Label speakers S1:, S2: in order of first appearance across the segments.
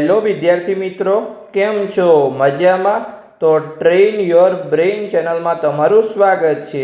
S1: Hello વિદ્યાર્થી મિત્રો, કેમ છો? મજામાં? તો ટ્રેન યોર બ્રેઇન ચેનલમાં તમારું સ્વાગત છે।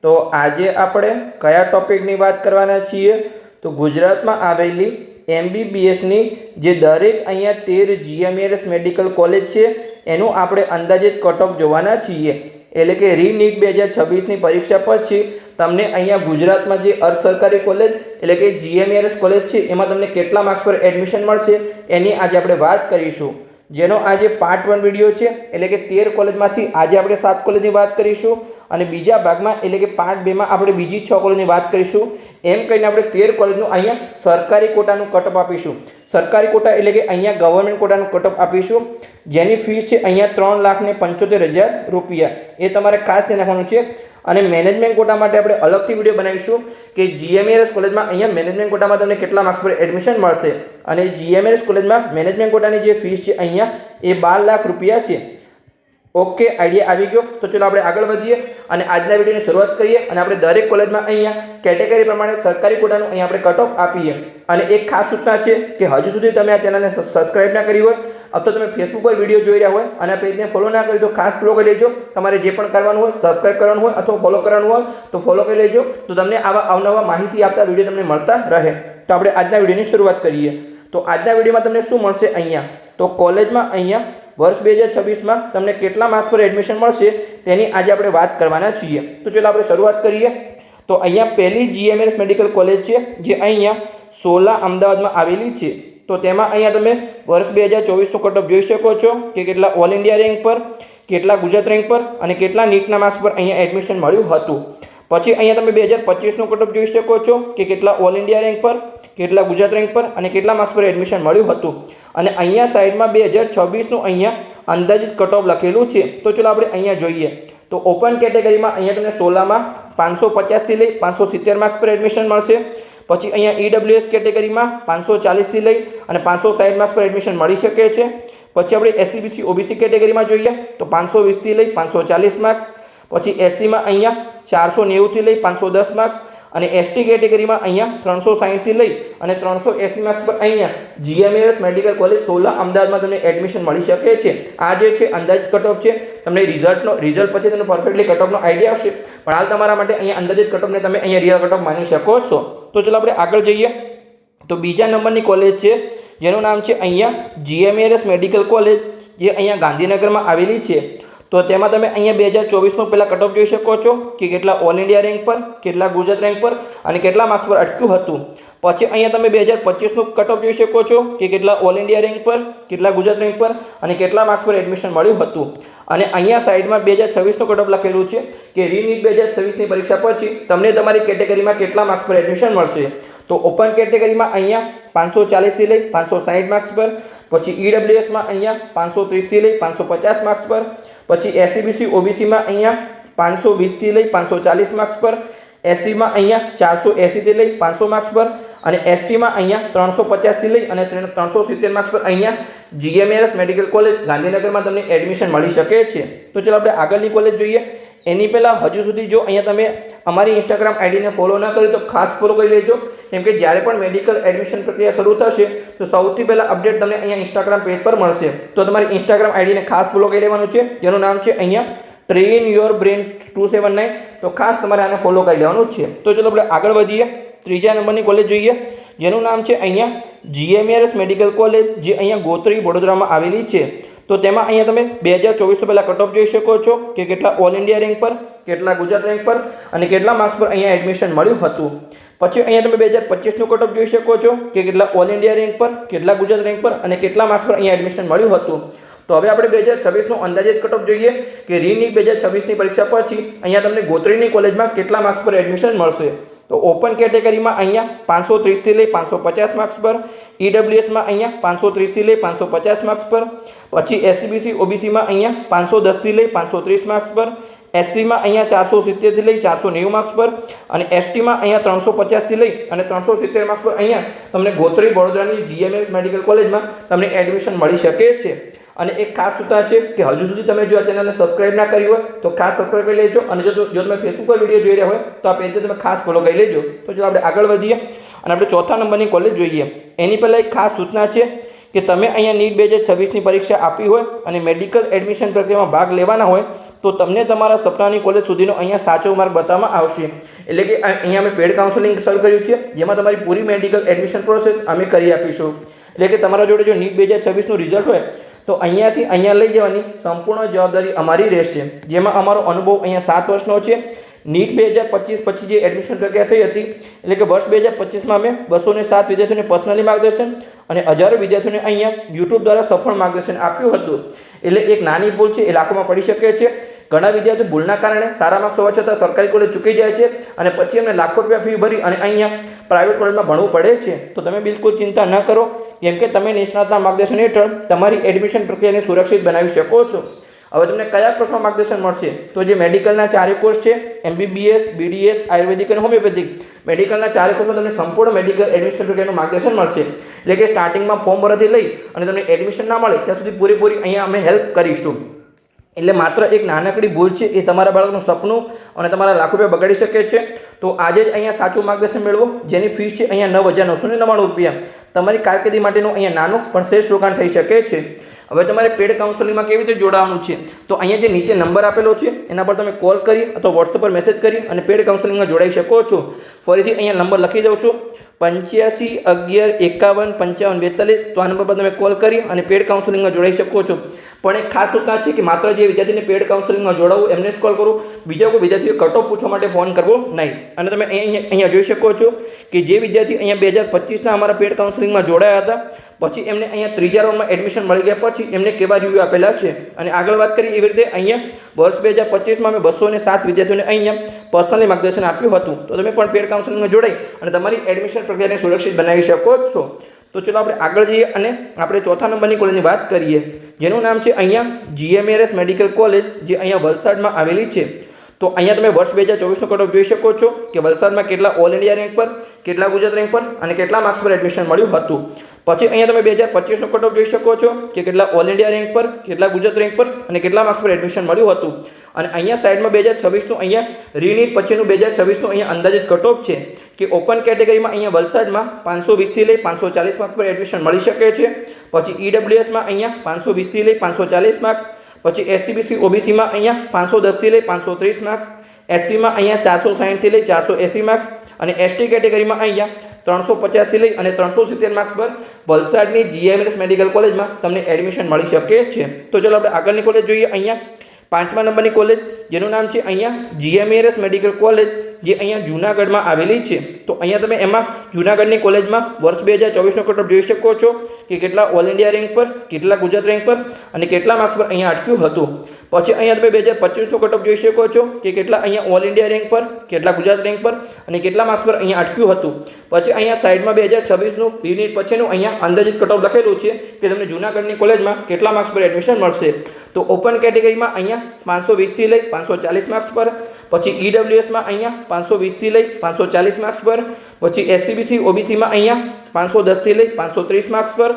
S1: તો આજે આપણે કયા ટોપિકની વાત કરવાના છીએ? તો ગુજરાતમાં આવેલી MBBSની જે દરેક અહીંયા 13 GMERS મેડિકલ કોલેજ છે એનું આપણે અંદાજિત કટઓફ જોવાના છીએ। એટલે કે રીનીટ 2026ની પરીક્ષા પછી તમને અહીંયા ગુજરાતમાં જે અર્ધ સરકારી કોલેજ એટલે કે GMERS કોલેજ છે એમાં તમને કેટલા માર્ક્સ પર એડમિશન મળશે એની આજે આપણે વાત કરીશું। જેનો આજે પાર્ટ 1 વિડીયો છે એટલે કે 13 કોલેજમાંથી આજે આપણે 7 કોલેજની વાત કરીશું અને બીજા ભાગમાં એટલે કે પાર્ટ 2 માં આપણે બીજી 6 કોલેજની વાત કરીશું। એમ કહીને આપણે 13 કોલેજનું અહીંયા સરકારી કોટાનું કટઓફ આપીશું। સરકારી કોટા એટલે કે અહીંયા ગવર્મેન્ટ કોટાનું કટઓફ આપીશું, જેની ફીસ છે અહીંયા 3,75,000 રૂપિયા। એ તમારે ખાસ ધ્યાન રાખવાનું છે। અને મેનેજમેન્ટ કોટા માટે આપણે અલગથી વિડીયો બનાવીશું કે GMERS કોલેજમાં અહીંયા મેનેજમેન્ટ કોટામાં તમને કેટલા માર્ક્સ પર એડમિશન મળશે અને GMERS કોલેજમાં મેનેજમેન્ટ કોટાની જે ફીસ છે અહીંયા એ 12 લાખ રૂપિયા છે। ઓકે, આઈડિયા આવી ગયો? તો ચલો આપણે આગળ વધીએ અને આજના વિડીયોની શરૂઆત કરીએ અને આપણે દરેક કોલેજમાં અહીંયા કેટેગરી પ્રમાણે સરકારી કોટાનું અહીંયા આપણે કટઓફ આપીએ। અને એક ખાસ સૂચના છે કે હજુ સુધી તમે આ ચેનલને સબસ્ક્રાઇબ ના કરી હોય અથવા તમે ફેસબુક પર વિડીયો જોઈ રહ્યા હોય અને આ પેજને ફોલો ના કરી તો ખાસ ફોલો કરી લેજો। તમારે જે પણ કરવાનું હોય, સબસ્ક્રાઇબ કરવાનું હોય અથવા ફોલો કરવાનું હોય તો ફોલો કરી લેજો, તો તમને આવા અવનવા માહિતી આપતા વિડીયો તમને મળતા રહે। તો આપણે આજના વિડીયોની શરૂઆત કરીએ। તો આજના વિડીયોમાં તમને શું મળશે અહીંયા? તો કોલેજમાં અહીંયા વર્ષ 2026માં તમને કેટલા માર્ક્સ પર એડમિશન મળશે તેની આજે આપણે વાત કરવાના છીએ। તો ચલો આપણે શરૂઆત કરીએ। તો અહીંયા પહેલી GMERS મેડિકલ કોલેજ છે જે અહીંયા સોલા અમદાવાદમાં આવેલી છે। તો તેમાં અહીંયા તમે વર્ષ 2024નું કટઓફ જોઈ શકો છો કે કેટલા ઓલ ઇન્ડિયા રેન્ક પર, કેટલા ગુજરાત રેન્ક પર અને કેટલા નીટના માર્ક્સ પર અહીંયા એડમિશન મળ્યું હતું। પછી અહીંયા તમે 2025નું કટઓફ જોઈ શકો છો કે કેટલા ઓલ ઇન્ડિયા રેન્ક પર, કેટલા ગુજરાત રેન્ક પર અને કેટલા માર્ક્સ પર એડમિશન મળ્યું હતું। અને અહીંયા સાઈડમાં 2026નું અહીંયા અંદાજિત કટઓફ લખેલું છે। તો ચલો આપણે અહીંયા જોઈએ। તો ઓપન કેટેગરીમાં અહીંયા તમને 16માં 550 થી લઈ 570 માર્ક્સ પર એડમિશન મળશે। પછી અહીંયા EWS કેટેગરીમાં 540 થી લઈ અને 560 માર્ક્સ પર એડમિશન મળી શકે છે। પછી આપણે SC BC OBC કેટેગરીમાં જોઈએ તો 520 થી લઈ 540 માર્ક્સ। પછી SCમાં અહીંયા 490 થી લઈ 510 માર્ક્સ અને ST કેટેગરીમાં અહીંયા 360 થી લઈ અને 380 માર્ક્સ પર અહીંયા GMERS મેડિકલ કોલેજ 16 અમદાવાદમાં તમને એડમિશન મળી શકે છે। આ જે છે અંદાજિત કટઓફ છે। તમને રિઝલ્ટ પછી તમને પરફેક્ટલી કટઓફનો આઈડિયા આવશે, પણ હાલ તમારા માટે અહીંયા અંદાજિત કટઓફને તમે અહીંયા રિયલ કટઓફ માની શકો છો। તો ચલો આપણે આગળ જઈએ। તો બીજા નંબરની કોલેજ છે જેનું નામ છે અહીંયા GMERS મેડિકલ કોલેજ જે અહીંયા ગાંધીનગરમાં આવેલી છે। તો તેમાં તમે અહીંયા 2024નું પહેલાં કટઓફ જોઈ શકો છો કે કેટલા ઓલ ઇન્ડિયા રેન્ક પર, કેટલા ગુજરાત રેન્ક પર અને કેટલા માર્ક્સ પર અટક્યું હતું। પછી અહીંયા તમે 2025નું કટઓફ જોઈ શકો છો કે કેટલા ઓલ ઇન્ડિયા રેન્ક પર, કેટલા ગુજરાત રેન્ક પર અને કેટલા માર્ક્સ પર એડમિશન મળ્યું હતું। અને અહીંયા સાઈડમાં 2026નું કટઓફ લખેલું છે કે રીનીટ 2026ની પરીક્ષા પછી તમને તમારી કેટેગરીમાં કેટલા માર્ક્સ પર એડમિશન મળશે। તો ઓપન કેટેગરીમાં અહીંયા 540 થી લઈ 560 માર્ક્સ પર, પછી EWSમાં અહીંયા 530 થી લઈ 550 માર્ક્સ પર, પછી SC BC OBCમાં અહીંયા 520 થી લઈ 540 માર્ક્સ પર, SCમાં અહીંયા 480 થી લઈ 500 માર્ક્સ પર અને STમાં અહીંયા 350 થી લઈ અને 370 માર્ક્સ પર અહીંયા GMERS મેડિકલ કોલેજ ગાંધીનગરમાં તમને એડમિશન મળી શકે છે। તો ચલો આપણે આગળની કોલેજ જોઈએ। એની પહેલાં હજુ સુધી જો અહીંયા તમે અમારી ઇન્સ્ટાગ્રામ આઈડીને ફોલો ના કરી તો ખાસ ફોલો કરી લેજો, કેમ કે જ્યારે પણ મેડિકલ એડમિશન પ્રક્રિયા શરૂ થશે તો સૌથી પહેલાં અપડેટ તમને અહીંયા ઇન્સ્ટાગ્રામ પેજ પર મળશે। તો તમારી ઇન્સ્ટાગ્રામ આઈડીને ખાસ ફોલો કરી લેવાનું છે, જેનું નામ છે અહીંયા ટ્રેન યોર બ્રેઇન 279। તો ખાસ તમારે આને ફોલો કરી લેવાનું છે। તો ચલો આપણે આગળ વધીએ। ત્રીજા નંબરની કોલેજ જોઈએ જેનું નામ છે અહીંયા GMERS મેડિકલ કોલેજ જે અહીંયા ગોત્રી વડોદરામાં આવેલી છે। તો તેમાં અહીંયા તમે 2024 પહેલાં કટઓફ જોઈ શકો છો કે કેટલા ઓલ ઇન્ડિયા રેન્ક પર, કેટલા ગુજરાત રેન્ક પર અને કેટલા માર્ક્સ પર અહીંયા એડમિશન મળ્યું હતું। પછી અહીંયા તમે 2025નું કટઓફ જોઈ શકો છો કે કેટલા ઓલ ઇન્ડિયા રેન્ક પર, કેટલા ગુજરાત રેન્ક પર અને કેટલા માર્ક્સ પર અહીંયા એડમિશન મળ્યું હતું। તો હવે આપણે 2026નું અંદાજિત કટઓફ જોઈએ કે રીનીટ 2026ની પરીક્ષા પછી અહીંયા તમને ગોત્રીની કોલેજમાં કેટલા માર્ક્સ પર એડમિશન મળશે। તો ઓપન કેટેગરીમાં અહીંયા 530 થી લઈ 550 માર્ક્સ પર, EWSમાં અહીંયા 530 થી લઈ 550 માર્ક્સ પર, પછી SC BC OBCમાં અહીંયા 510 થી લઈ 530 માર્ક્સ પર, SCમાં અહીંયા 470 થી લઈ 490 માર્ક્સ પર અને STમાં અહીંયા 350 થી લઈ અને 370 માર્ક્સ પર અહીંયા તમને ગોત્રી વડોદરાની GMERS મેડિકલ કોલેજમાં તમને એડમિશન મળી શકે છે। અને એક ખાસ સૂચના છે કે હજુ સુધી તમે જો આ ચેનલને સબસ્ક્રાઇબ ના કરી હોય તો ખાસ સબસ્ક્રાઇબ કરી લેજો અને જો તમે ફેસબુક પર વિડીયો જોઈ રહ્યા હોય તો આ પેજને તમે ખાસ ફોલો કરી લેજો। તો ચલો આપણે આગળ વધીએ અને આપણે ચોથા નંબરની કોલેજ જોઈએ। એની પહેલાં એક ખાસ સૂચના છે કે તમે અહીંયા નીટ 2026ની પરીક્ષા આપી હોય અને મેડિકલ એડમિશન પ્રક્રિયામાં ભાગ લેવાના હોય તો તમને તમારા સપનાની કોલેજ સુધીનો અહીંયા સાચો માર્ગ બતાવવામાં આવશે. એટલે કે અહીંયા અમે પેડ કાઉન્સેલિંગ શરૂ કર્યું છે, જેમાં તમારી પૂરી મેડિકલ એડમિશન પ્રોસેસ અમે કરી આપીશું. એટલે કે તમારા જોડે જો નીટ 2026નું રિઝલ્ટ હોય તો અહીંયાથી અહીંયા લઈ જવાની સંપૂર્ણ જવાબદારી અમારી રહેશે. જેમાં અમારો અનુભવ અહીંયા 7 વર્ષનો છે. નીટ 2025 પછી જે એડમિશન પ્રક્રિયા થઈ હતી, એટલે કે વર્ષ 2025માં અમે 207 વિદ્યાર્થીઓને પર્સનલી માર્ગદર્શન અને હજારો વિદ્યાર્થીઓને અહીંયા યુટ્યુબ દ્વારા સફળ માર્ગદર્શન આપ્યું હતું. એટલે એક નાની ભૂલ છે એ લાખોમાં પડી શકે છે. ઘણા વિદ્યાર્થીઓ ભૂલના કારણે સારા માર્ક્સ હોવા છતાં સરકારી કોલેજ ચૂકી જાય છે અને પછી એમને લાખો રૂપિયા ફી ભરી અને અહીંયા પ્રાઇવેટ કોલેજમાં ભણવું પડે છે. તો તમે બિલકુલ ચિંતા ન કરો, કેમ કે તમે નિષ્ણાતના માર્ગદર્શન હેઠળ તમારી એડમિશન પ્રક્રિયાને સુરક્ષિત બનાવી શકો છો. હવે તમને કયા કોર્સમાં માર્ગદર્શન મળશે? તો જે મેડિકલના 4 કોર્સ છે, MBBS, BDS, આયુર્વેદિક અને હોમિયોપેથિક, મેડિકલના 4 કોર્સમાં તમને સંપૂર્ણ મેડિકલ એડમિશન પ્રક્રિયાનું માર્ગદર્શન મળશે. એટલે કે સ્ટાર્ટિંગમાં ફોર્મ ભરવાથી લઈ અને તમને એડમિશન ના મળે ત્યાં સુધી પૂરેપૂરી અહીંયા અમે હેલ્પ કરીશું. એટલે માત્ર એક નાનકડી ભૂલ છે એ તમારા બાળકનું સપનું અને તમારા લાખો રૂપિયા બગાડી શકે છે. તો આજે જ અહીંયા સાચું માર્ગદર્શન મેળવો, જેની ફીસ છે અહીંયા 9,999 રૂપિયા. તમારી કારકિર્દી માટેનું અહીંયા નાનું પણ શ્રેષ્ઠ રોકાણ થઈ શકે છે. હવે તમારે પેડ કાઉન્સેલિંગમાં કેવી રીતે જોડાવાનું છે? તો અહીંયા જે નીચે નંબર આપેલો છે એના પર તમે કોલ કરી અથવા વોટ્સઅપ પર મેસેજ કરી અને પેડ કાઉન્સેલિંગમાં જોડાઈ શકો છો. ફરીથી અહીંયા નંબર લખી દઉં છું, 85 11 51 55 42. તો આ નંબર પર તમે કોલ કરી અને પેડ કાઉન્સેલિંગમાં જોડાઈ શકો છો. પણ એક ખાસ સૂચના છે કે માત્ર જે વિદ્યાર્થીને પેડ કાઉન્સેલિંગમાં જોડાવવું એમને જ કોલ કરો, બીજા કોઈ વિદ્યાર્થીઓ કટ ઓફ પૂછવા માટે ફોન કરવો નહીં. અને તમે અહીંયા જોઈ શકો છો કે જે વિદ્યાર્થી અહીંયા 2025ના અમારા પેડ કાઉન્સેલિંગમાં જોડાયા હતા, પછી એમને અહીંયા ત્રીજા રાઉન્ડમાં એડમિશન મળી ગયા પછી એમને કેવા રિવ્યૂ આપેલા છે. અને આગળ વાત કરીએ એવી રીતે અહીંયા વર્ષ 2025માં અમે 207 વિદ્યાર્થીઓને અહીંયા પર્સનલી માર્ગદર્શન આપ્યું હતું. તો તમે પણ પેડ કાઉન્સેલિંગમાં જોડાઈ અને તમારી એડમિશન પ્રક્રિયાને સુરક્ષિત બનાવી શકો છો. તો ચલો આપણે આગળ જઈએ અને આપણે ચોથા નંબરની કોલેજની વાત કરીએ, જેનું નામ છે અહીંયા GMARS મેડિકલ કોલેજ, જે અહીંયા વલસાડમાં આવેલી છે. તો અહીંયા તમે વર્ષ 2024નો કટ ઓફ જોઈ શકો છો કે વલસાડમાં કેટલા ઓલ ઇન્ડિયા રેન્ક પર, કેટલા ગુજરાત રેન્ક પર અને કેટલા માર્ક્સ પર એડમિશન મળ્યું હતું. પછી અહીંયા તમે 2025નો કટ ઓફ જોઈ શકો છો કે કેટલા ઓલ ઇન્ડિયા રેન્ક પર, કેટલા ગુજરાત રેન્ક પર અને કેટલા માર્ક્સ પર એડમિશન મળ્યું હતું. અને અહીંયા સાઈડમાં 2026નું અહીંયા રીનીટ પછીનું 2026નું અહીંયા અંદાજિત કટ ઓફ છે કે ઓપન કેટેગરીમાં અહીંયા વલસાડમાં 520થી લઈ 540 માર્ક્સ પર એડમિશન મળી શકે છે. પછી EWSમાં અહીંયા 520થી લઈ 540 માર્ક્સ, પછી SCBC OBCમાં અહીંયા 510થી લઈ 530 માર્ક્સ, SCમાં અહીંયા 460થી લઈ 480 માર્ક્સ અને ST કેટેગરીમાં અહીંયા 350થી લઈ અને 370 માર્ક્સ પર વલસાડની GMARS મેડિકલ કોલેજમાં તમને એડમિશન મળી શકે છે. તો ચાલો આપણે આગળની કોલેજ જોઈએ. અહીંયા 5મા નંબરની કોલેજ, જેનું નામ છે અહીંયા GMARS મેડિકલ કોલેજ, જે અહીંયા જૂનાગઢમાં આવેલી છે. તો અહીંયા તમે એમાં જૂનાગઢની કોલેજમાં વર્ષ 2024નો કટ ઓફ જોઈ શકો છો કે કેટલા ઓલ ઇન્ડિયા રેન્ક પર, કેટલા ગુજરાત રેન્ક પર અને કેટલા માર્ક્સ પર અહીંયા અટક્યું હતું. પછી અહીંયા તમે 2025નો કટ ઓફ જોઈ શકો છો કે કેટલા અહીંયા ઓલ ઇન્ડિયા રેન્ક પર, કેટલા ગુજરાત રેન્ક પર અને કેટલા માર્ક્સ પર અહીંયા અટક્યું હતું. પછી અહીંયા સાઈડમાં 2026નું રીનીટ પછીનું અહીંયા અંદાજિત કટ ઓફ લખેલું છે કે તમને જૂનાગઢની કોલેજમાં કેટલા માર્ક્સ પર એડમિશન મળશે. તો ઓપન કેટેગરીમાં અહીંયા 520થી લઈ 540 માર્ક્સ પર, પછી EWSમાં અહીંયા 520થી લઈ 540 માર્ક્સ પર, પછી SCBC OBCમાં અહીંયા 510થી લઈ 530 માર્ક્સ પર,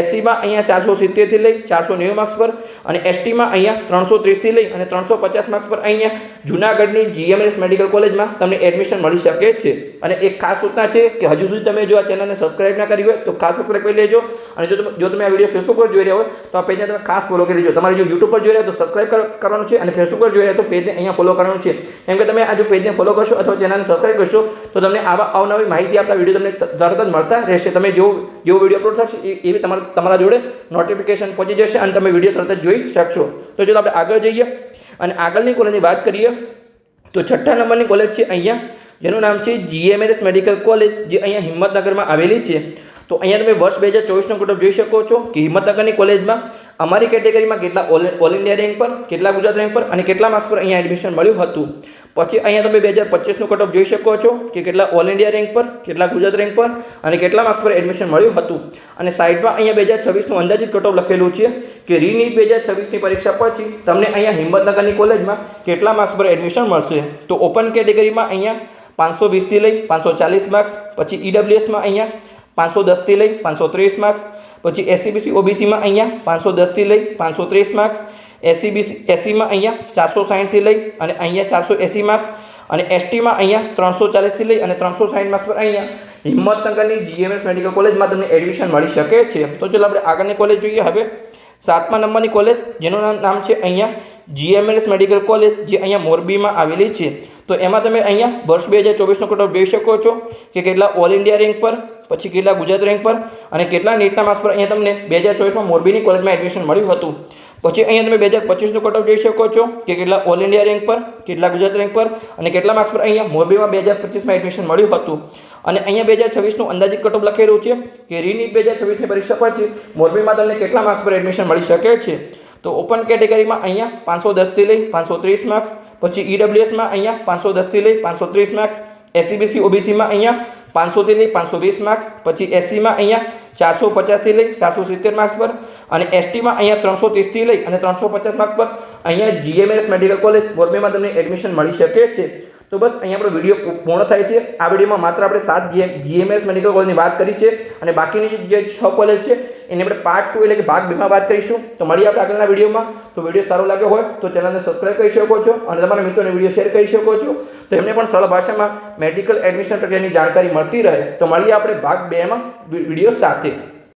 S1: SCમાં અહીંયા 470થી લઈ 490 માર્ક્સ પર અને STમાં અહીંયા 330થી લઈ અને 350 માર્ક્સ પર અહીંયા જૂનાગઢની GMARS મેડિકલ કોલેજમાં તમને એડમિશન મળી શકે છે. અને એક ખાસ સૂચના છે કે હજુ સુધી તમે જો આ ચેનલને સબસ્ક્રાઇબ ના કરી હોય તો ખાસ સબસ્ક્રાઇબ કરી લેજો. અને જો તમે આ વિડીયો ફેસબુક પર જોઈ રહ્યા હોય તો આ પેજને તમે ખાસ ફોલો કરી લેજો. તમારે જો યુટ્યુબ પર જોઈ રહ્યા તો સબસ્ક્રાઇબ કરવાનું છે અને ફેસબુક પર જોઈ રહ્યા તો પેજને અહીંયા ફોલો કરવાનું છે. કેમ કે તમે આ જો પેજને ફોલો કરશો અથવા ચેનલને સબસ્ક્રાઇબ કરશો તો તમને આવા અવનવી માહિતી આપતા વિડીયો તમને તરત જ મળતા રહેશે. તમે જેવો વિડીયો અપલોડ થશે એવી તમારા જોડે નોટિફિકેશન પહોંચી જશે અને તમે વિડીયો તરત જ જોઈ શકશો. તો ચાલો આપણે આગળ જઈએ અને આગળની કોલેજની વાત કરીએ. તો 6ઠ્ઠા નંબરની કોલેજ છે અહીંયા, જેનું નામ છે GMARS મેડિકલ કોલેજ, જે અહીંયા હિંમતનગરમાં આવેલી છે. તો અહીંયા તમે વર્ષ 2024નો કટ ઓફ જોઈ શકો છો કે હિંમતનગરની કોલેજમાં અમારી કેટેગરીમાં કેટલા ઓલ ઇન્ડિયા રેન્ક પર, કેટલા ગુજરાત રેન્ક પર અને કેટલા માર્ક્સ પર અહીંયા એડમિશન મળ્યું હતું. પછી અહીંયા તમે 2025નું કટ ઓફ જોઈ શકો છો કે કેટલા ઓલ ઇન્ડિયા રેન્ક પર, કેટલા ગુજરાત રેન્ક પર અને કેટલા માર્ક્સ પર એડમિશન મળ્યું હતું. અને સાઈડમાં અહીંયા 2026નું અંદાજિત કટ ઓફ લખેલું છે કે રીનીટ 2026ની પરીક્ષા પછી તમને અહીંયા હિંમતનગરની કોલેજમાં કેટલા માર્ક્સ પર એડમિશન મળશે. તો ઓપન કેટેગરીમાં અહીંયા 520થી લઈ 540 માર્ક્સ, પછી EWSમાં અહીંયા 510થી લઈ 530 માર્ક્સ, પછી SCBC OBCમાં અહીંયા 510થી લઈ 530 માર્ક્સ, SCમાં અહીંયા 460થી લઈ અને અહીંયા 480 માર્ક્સ અને STમાં અહીંયા 340થી લઈ અને 360 માર્ક્સ પર અહીંયા હિંમતનગરની GMS મેડિકલ કોલેજમાં તમને એડમિશન મળી શકે છે. તો ચાલો આપણે આગળની કોલેજ જોઈએ. હવે 7મા નંબરની કોલેજ જેનું નામ છે અહીંયા GMS મેડિકલ કોલેજ, જે અહીંયા મોરબીમાં આવેલી છે. તો એમાં તમે અહીંયા વર્ષ 2024નો કટ ઓફ જોઈ શકો છો કે કેટલા ઓલ ઇન્ડિયા રેન્ક પર, પછી કેટલા ગુજરાત રેન્ક પર અને કેટલા નીટના માર્ક્સ પર અહીંયા તમને 2024માં મોરબીની કોલેજમાં એડમિશન મળ્યું હતું. પછી અહીંયા તમે 2025નો કટ ઓફ જોઈ શકો છો કે કેટલા ઓલ ઇન્ડિયા રેન્ક પર, કેટલા ગુજરાત રેન્ક પર અને કેટલા માર્ક્સ પર અહીંયા મોરબીમાં 2025માં એડમિશન મળ્યું હતું. અને અહીંયા 2026નું અંદાજિત કટ ઓફ લખેલું છે કે રીનીટ 2026ની પરીક્ષા પછી મોરબીમાં તમને કેટલા માર્ક્સ પર એડમિશન મળી શકે છે. તો ઓપન કેટેગરીમાં અહીંયા 510થી લઈ 530 માર્ક્સ, પછી EWSમાં અહીંયા 510થી લઈ 530 માર્ક્સ, SCBC OBCમાં અહીંયા 500થી લઈ 520 માર્ક્સ, પછી SCમાં અહીંયા 450થી લઈ 470 માર્ક્સ પર અને STમાં અહીંયા 330થી લઈ અને 350 માર્ક્સ પર અહીંયા GMS મેડિકલ કોલેજ મોરબીમાં તમને એડમિશન મળી શકે છે. તો બસ અહીંયા આપણો વિડીયો પૂર્ણ થાય છે. આ વિડીયોમાં માત્ર આપણે 7 GMS મેડિકલ કોલેજની વાત કરી છે અને બાકીની જે 6 કોલેજ છે એની આપણે પાર્ટ 2 એટલે કે ભાગ 2માં વાત કરીશું. તો મળીએ આપણે આગળના વિડીયોમાં. તો વિડીયો સારો લાગ્યો હોય તો ચેનલને સબસ્ક્રાઇબ કરી શકો છો અને તમારા મિત્રોને વિડીયો શેર કરી શકો છો, તો એમને પણ સરળ ભાષામાં મેડિકલ એડમિશન પ્રક્રિયાની જાણકારી મળતી રહે. તો મળીએ આપણે ભાગ 2માં વિડીયો સાથે.